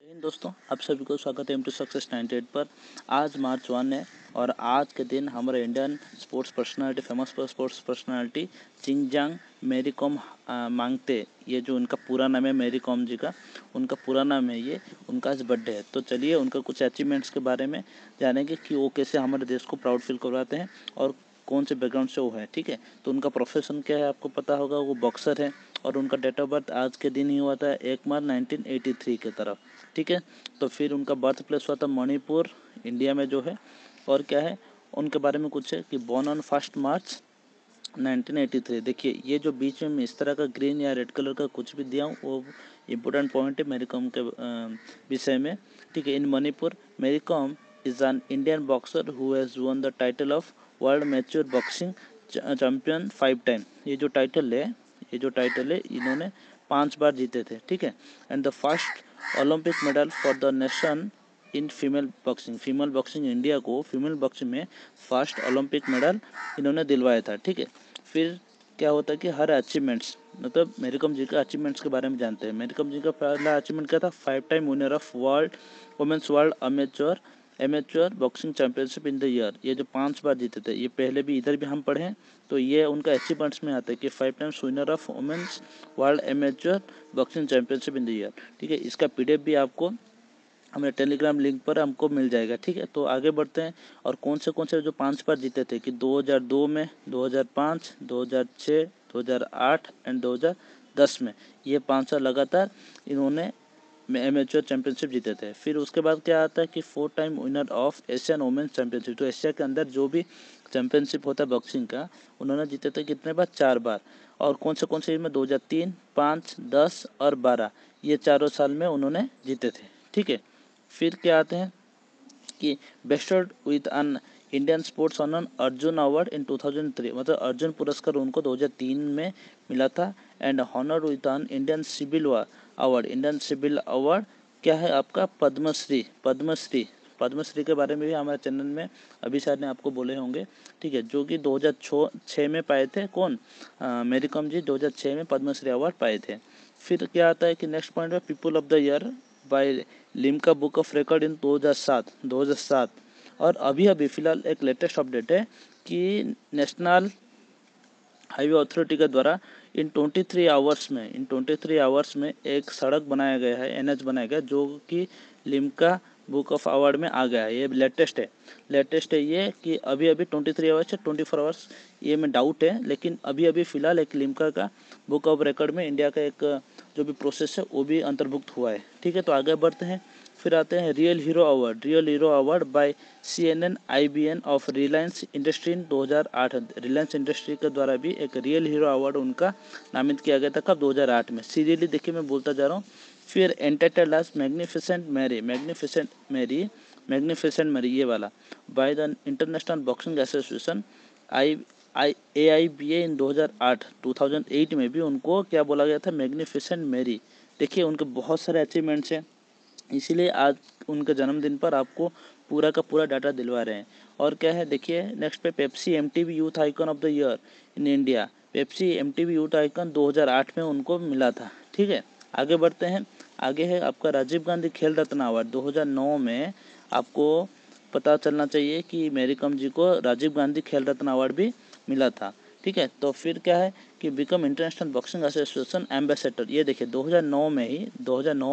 हिंद दोस्तों, आप सभी को स्वागत है एम टू सक्सेस 98 पर। आज मार्च 1 है और आज के दिन हमारे Indian sports personality, famous sports personality Chungneijang Mary Kom मांगते, ये जो उनका पूरा नाम है मेरी कॉम जी का, उनका पूरा नाम है ये, उनका आज बर्थडे है। तो चलिए उनका कुछ अचीवमेंट्स के बारे में जानेंगे कि वो कैसे हमारे देश को प्राउड फील करवाते हैं और कौन से बैकग्राउंड से वो है। ठीक है, तो उनका प्रोफेशन क्या है आपको पता होगा, वो बॉक्सर है और उनका डेट ऑफ बर्थ आज के दिन ही हुआ था 1 मार्च 1983 के तरफ। ठीक है, तो फिर उनका बर्थ प्लेस हुआ था मणिपुर, इंडिया में जो है। और क्या है उनके बारे में कुछ है कि बोर्न ऑन 1 मार्च 1983। देखिए ये जो बीच में इस तरह का ग्रीन या रेड कलर का कुछ भी दिया हूँ वो इम्पोर्टेंट पॉइंट है मेरी कॉम के विषय में। ठीक है, इन मणिपुर मेरी com is an Indian boxer who has one the title of world mature boxing champion 5 time. ये जो टाइटल है इन्होंने 5 बार जीते थे। ठीक है, and the first Olympic medal for the nation in female boxing India को फीमेल बॉक्सिंग में फर्स्ट ओलंपिक मेडल इन्होंने दिलवाया था। ठीक है, फिर क्या होता है कि हर अचीवमेंट्स, मतलब मेरी कॉम जी का अचीवमेंट्स के बारे में जानते हैं। मेरी कॉम जी का पहला अचीवमेंट क्या था, 5 time winner of world women's world amateur boxing championship in the year. ये जो 5 बार जीते थे, ये पहले भी इधर भी हम पढ़े हैं, तो ये उनका अचीवमेंट्स में आता है कि 5 times winner of women's world amateur boxing championship in the year. ठीक है, इसका पीडीएफ भी आपको हमें टेलीग्राम लिंक पर हमको मिल जाएगा। ठीक है, तो आगे बढ़ते हैं। और कौन से जो 5 बार जीते थे कि 2002 में, 2005, 2006, 2008 एंड 2010 में, ये 5 साल लगातार इन्होंने एमेच्योर चैंपियनशिप जीते थे। फिर उसके बाद क्या आता है कि 4 time winner of Asian women's championship. तो एशिया के अंदर जो भी चैंपियनशिप होता है बॉक्सिंग का, उन्होंने जीते थे कितने बार, 4 बार। और कौन से में 2003, 5, 10 और 12, ये चारों साल में उन्होंने जीते थे। ठीक है, फिर क्या आते हैं कि vested with an Indian sports honour Arjun award in 2003, मतलब अर्जुन पुरस्कार उनको 2003 में मिला था। And honour with an Indian civil award क्या है आपका, पद्मश्री के बारे में भी हमारे चैनल में अभी शायद ने आपको बोले होंगे। ठीक है, जो कि 2006 में पाए थे। कौन, मेरी कॉम जी 2006 में पद्मश्री अवार्ड पाए थे। फिर क्या आता है कि नेक्स्ट पॉइंट में people of the year by Limca book of record in 2007। और अभी फिलहाल एक लेटेस्ट अपडेट है कि नेशनल हाईवे अथॉरिटी के द्वारा इन 23 आवर्स में एक सड़क बनाया गया है, एनएच बनाया गया, जो कि लिम्का बुक ऑफ अवार्ड में आ गया है। ये लेटेस्ट है ये कि अभी 23 आवर्स या 24 आवर्स, ये में डाउट है, लेकिन अभी फिलहाल एक लिम्का का बुक ऑफ रिकॉर्ड में इंडिया का एक जो भी प्रोसेस है वो भी अंतर्भुक्त हुआ है। ठीक है, तो आगे बढ़ते हैं। फिर आते हैं real hero award bye CNN IBN of Reliance industry in 2008। Reliance industry के द्वारा भी एक रियल हीरो अवार्ड उनका नामित किया गया था। कब, 2008 में। सीरियसली देखिए मैं बोलता जा रहा हूँ। फिर एंटाइटल्ड एज मैग्निफिसेंट मैरी ये वाला by the international boxing association AIBA इन 2008 में भी उनको क्या बोला गया था, मैग्निफिसेंट मैरी। देखिए उनके बहुत सारे अचीवमेंट्स हैं, इसीलिए आज उनके जन्मदिन पर आपको पूरा का पूरा डाटा दिलवा रहे हैं। और क्या है देखिए नेक्स्ट पे, Pepsi MTV youth icon of the year in India. Pepsi MTV youth icon 2008 में उनको मिला था। ठीक है, आगे बढ़ते हैं। आगे है आपका राजीव गांधी खेल रत्न अवार्ड 2009 में। आपको पता चलना चाहिए कि मेरी कॉम जी को राजीव गांधी खेल रत्न अवार्ड भी मिला था। ठीक है, तो फिर क्या है कि become international boxing association ambassador. ये देखिए 2009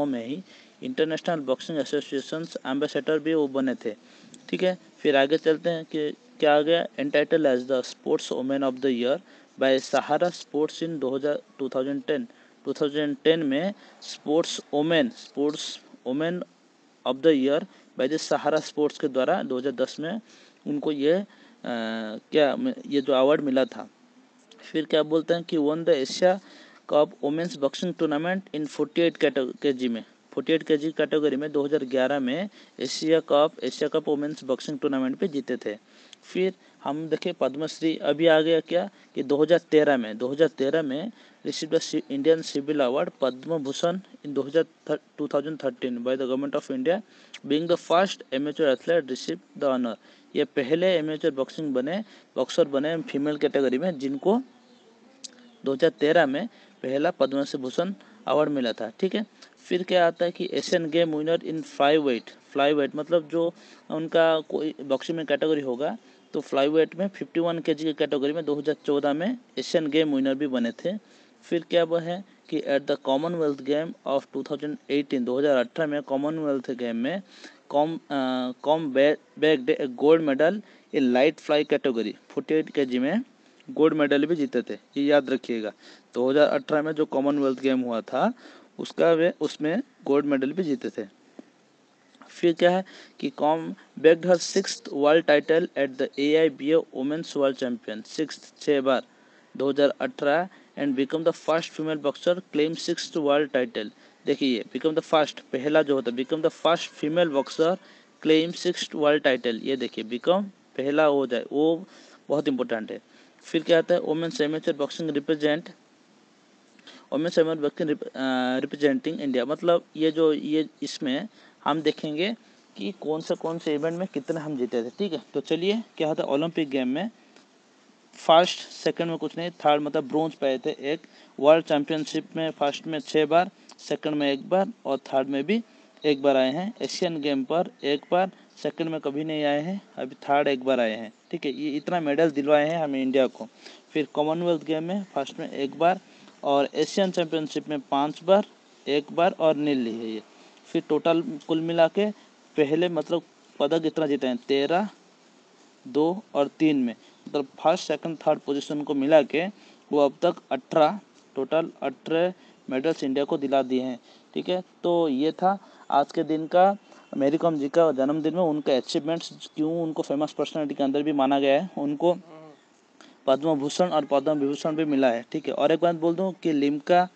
में ही इंटरनेशनल बॉक्सिंग एसोसिएशन एम्बेसडर भी वो बने थे। ठीक है, फिर आगे चलते हैं कि क्या आ गया, entitle as the sports women of the year by Sahara sports in 2010 में sports women of the year by the Sahara sports के द्वारा 2010 में उनको ये जो अवार्ड मिला था। फिर क्या बोलते हैं कि won the Asia cup women's boxing tournament in 48 KG में, 48 केजी कैटेगरी में 2011 में Asia cup women's boxing tournament पे जीते थे। फिर हम देखें पद्मश्री अभी आ गया क्या कि 2013 में receive the Indian civil award Padma Bhushan in 2013 by the government of India being the first amateur athlete receive the honour. ये पहले एमेच्योर बॉक्सर बने फीमेल कैटेगरी में जिनको 2013 में पहला पद्म भूषण अवार्ड मिला था। ठीक है, फिर क्या आता है कि Asian game winner in flyweight मतलब जो उनका कोई बॉक्सिंग में कैटेगरी होगा, तो फ्लाई वेट में 51 kg की कैटेगरी में 2014 में एशियन गेम विनर भी बने थे। फिर क्या वो है कि at the Commonwealth game of 2018 में कॉमनवेल्थ गेम में com bagged A gold medal in light fly category 48 kg में गोल्ड मेडल भी जीते थे, ये याद रखिएगा। 2018 में जो कॉमनवेल्थ गेम हुआ था उसमें गोल्ड मेडल भी जीते थे। फिर क्या है कि Kom bagged her 6th world title at the AIBF women's world champion 6 बार 2018 and become the first female boxer claim 6th world title. देखिए बिकम द फर्स्ट, पहला जो होता है become the first female boxer claim 6th world title, ये देखिए become पहला हो जाए वो बहुत इंपॉर्टेंट है। फिर क्या आता है women's amateur boxing representing India, मतलब ये इसमें हम देखेंगे कि कौन से इवेंट में कितने हम जीते थे। ठीक है, तो चलिए क्या होता है ओलंपिक गेम में फर्स्ट सेकंड में कुछ नहीं, थर्ड मतलब ब्रोंज पाए थे एक, वर्ल्ड चैंपियनशिप में फर्स्ट में 6 बार, सेकंड में 1 बार और थर्ड में भी 1 बार आए हैं। एशियन गेम पर 1 बार, सेकंड में कभी नहीं आए हैं, अभी थर्ड 1 बार आए हैं। ठीक है, ये इतना मेडल दिलवाए हैं हमें इंडिया को। फिर कॉमनवेल्थ गेम में फर्स्ट में 1 बार और एशियन चैंपियनशिप में 5 बार, 1 बार और नील ली है ये। फिर टोटल कुल मिला के पहले मतलब पदक इतना जीते हैं 13, 2 और 3 में, मतलब फर्स्ट सेकंड थर्ड पोजीशन को मिला के वो अब तक 18 मेडल्स इंडिया को दिला दिए हैं। ठीक है, तो ये था आज के दिन का मेरी कॉम जी का जन्मदिन में उनका अचीवमेंट्स, क्यों उनको फेमस पर्सनालिटी के अंदर भी माना गया है, उनको पद्म भूषण और पद्म विभूषण भी मिला है। ठीक है, और एक बात बोल दूं कि लिम्का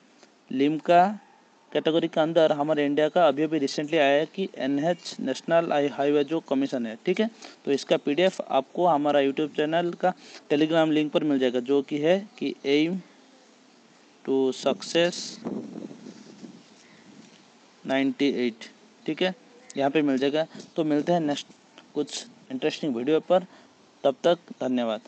कैटेगरी के अंदर हमारे इंडिया का अभी रिसेंटली आया है कि NH नेशनल हाईवे जो कमीशन है। ठीक है, तो इसका PDF आपको हमारा यूट्यूब चैनल का टेलीग्राम लिंक पर मिल जाएगा, जो कि है कि एम टू सक्सेस 98। ठीक है, यहाँ पे मिल जाएगा। तो मिलते हैं नेक्स्ट कुछ इंटरेस्टिंग वीडियो पर, तब तक धन्यवाद।